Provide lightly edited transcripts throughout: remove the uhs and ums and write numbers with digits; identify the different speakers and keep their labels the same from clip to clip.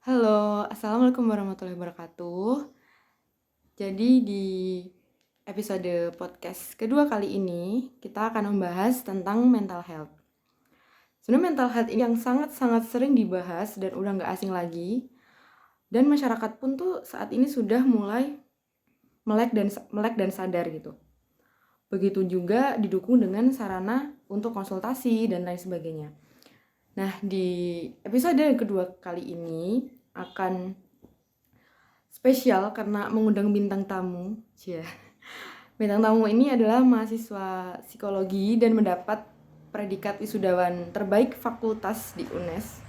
Speaker 1: Halo, Assalamualaikum warahmatullahi wabarakatuh. Jadi di episode podcast kedua kali ini, kita akan membahas tentang mental health. Sebenarnya mental health ini yang sangat-sangat sering dibahas dan udah gak asing lagi. Dan masyarakat pun tuh saat ini sudah mulai melek dan sadar gitu. Begitu juga didukung dengan sarana untuk konsultasi dan lain sebagainya. Nah, di episode kedua kali ini akan spesial karena mengundang bintang tamu. Bintang tamu ini adalah mahasiswa psikologi dan mendapat predikat wisudawan terbaik fakultas di UNES.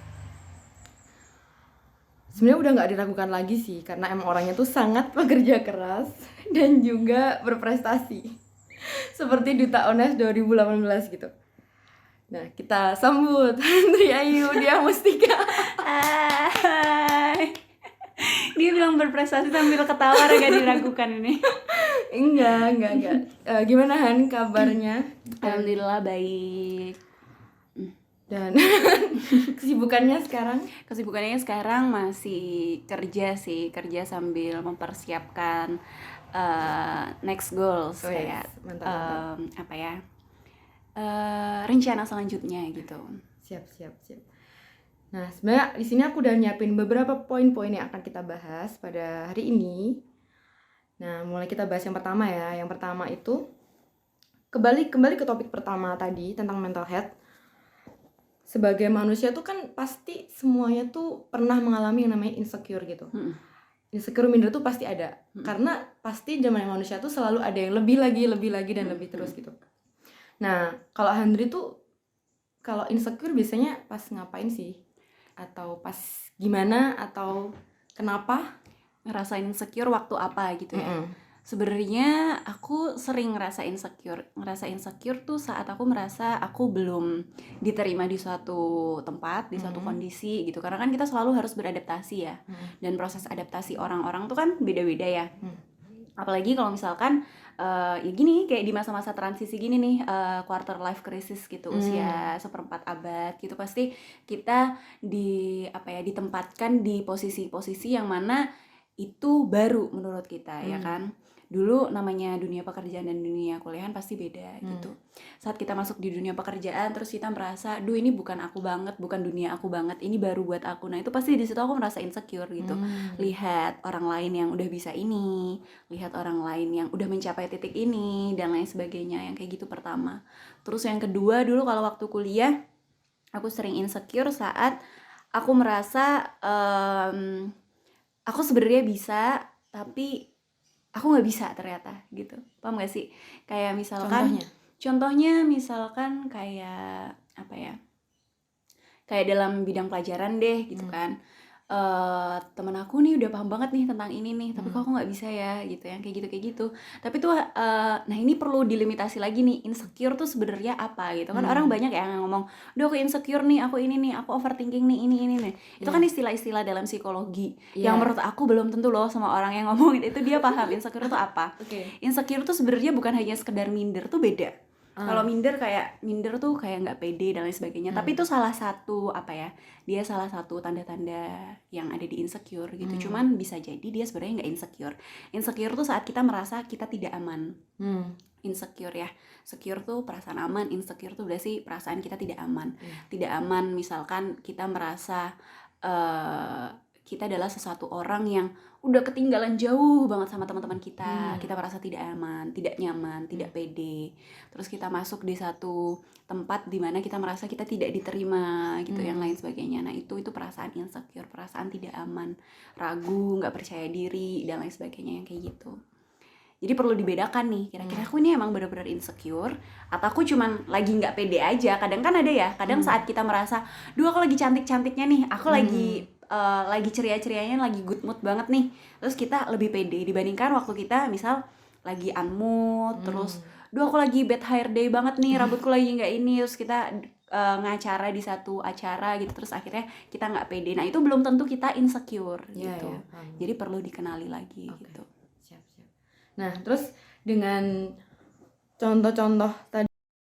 Speaker 1: Sebenarnya udah nggak diragukan lagi sih, karena emang orangnya tuh sangat pekerja keras dan juga berprestasi. Seperti Duta UNES 2018 gitu. Nah, kita sambut Handri Ayu Dia Mustika.
Speaker 2: Hai. Dia bilang berprestasi sambil ketawa, agak diragukan ini.
Speaker 1: Enggak. Gimana Han kabarnya?
Speaker 2: Alhamdulillah baik.
Speaker 1: Dan kesibukannya sekarang
Speaker 2: masih kerja sambil mempersiapkan next goals, kayak
Speaker 1: mantap.
Speaker 2: rencana selanjutnya gitu.
Speaker 1: Siap. Nah, sebenarnya di sini aku udah nyiapin beberapa poin-poin yang akan kita bahas pada hari ini. Nah, mulai kita bahas yang pertama ya. Yang pertama itu kembali ke topik pertama tadi tentang mental health. Sebagai manusia tuh kan pasti semuanya tuh pernah mengalami yang namanya insecure gitu. Insecure, minder tuh pasti ada. Karena pasti zaman manusia tuh selalu ada yang lebih lagi dan lebih terus gitu. Nah, kalau Handri tuh kalau insecure biasanya pas ngapain sih? Atau pas gimana atau kenapa?
Speaker 2: Ngerasain insecure waktu apa gitu ya. Sebenarnya aku sering ngerasa insecure tuh saat aku merasa aku belum diterima di suatu tempat, di suatu kondisi gitu. Karena kan kita selalu harus beradaptasi ya. Dan proses adaptasi orang-orang tuh kan beda-beda ya. Apalagi kalau misalkan ya gini, kayak di masa-masa transisi gini nih, quarter life crisis gitu, usia 1/4 abad gitu, pasti kita ditempatkan di posisi-posisi yang mana itu baru menurut kita, ya kan. Dulu namanya dunia pekerjaan dan dunia kuliahan pasti beda gitu. Saat kita masuk di dunia pekerjaan terus kita merasa, duh ini bukan aku banget, bukan dunia aku banget, ini baru buat aku. Nah itu pasti di situ aku merasa insecure gitu. Lihat orang lain yang udah bisa ini, lihat orang lain yang udah mencapai titik ini dan lain sebagainya, yang kayak gitu pertama. Terus yang kedua, dulu kalau waktu kuliah aku sering insecure saat aku merasa aku sebenarnya bisa tapi aku nggak bisa ternyata gitu. Paham gak sih? Kayak misalkan contohnya misalkan kayak kayak dalam bidang pelajaran deh gitu kan. Temen aku nih udah paham banget nih tentang ini nih, tapi kok aku nggak bisa ya gitu, yang kayak gitu. Tapi tuh nah ini perlu dilimitasi lagi nih, insecure tuh sebenarnya apa gitu kan. Orang banyak yang ngomong, duh aku insecure nih, aku ini nih, aku overthinking nih, ini nih. Itu kan istilah-istilah dalam psikologi yang menurut aku belum tentu loh sama orang yang ngomongin itu dia paham insecure tuh apa. Insecure tuh sebenarnya bukan hanya sekedar minder, tuh beda. Kalau minder tuh kayak nggak pede dan lain sebagainya. Tapi itu salah satu dia salah satu tanda-tanda yang ada di insecure gitu. Cuman bisa jadi dia sebenarnya nggak insecure. Insecure tuh saat kita merasa kita tidak aman. Insecure ya. Secure tuh perasaan aman, insecure tuh berarti perasaan kita tidak aman. Tidak aman misalkan kita merasa kita adalah sesuatu orang yang udah ketinggalan jauh banget sama teman-teman kita. Kita merasa tidak aman, tidak nyaman, tidak pede. Terus kita masuk di satu tempat di mana kita merasa kita tidak diterima gitu, yang lain sebagainya. Nah, itu perasaan insecure, perasaan tidak aman, ragu, nggak percaya diri dan lain sebagainya, yang kayak gitu. Jadi perlu dibedakan nih, kira-kira aku ini emang benar-benar insecure atau aku cuman lagi nggak pede aja. Kadang kan ada ya, saat kita merasa, duh aku lagi cantik-cantiknya nih, aku lagi ceria-cerianya, lagi good mood banget nih. Terus kita lebih pede dibandingkan waktu kita misal lagi unmood, terus duh aku lagi bad hair day banget nih, rambutku lagi nggak ini, terus kita ngacara di satu acara gitu, terus akhirnya kita nggak pede. Nah itu belum tentu kita insecure gitu. Jadi perlu dikenali lagi gitu.
Speaker 1: Siap. Nah terus dengan contoh-contoh tadi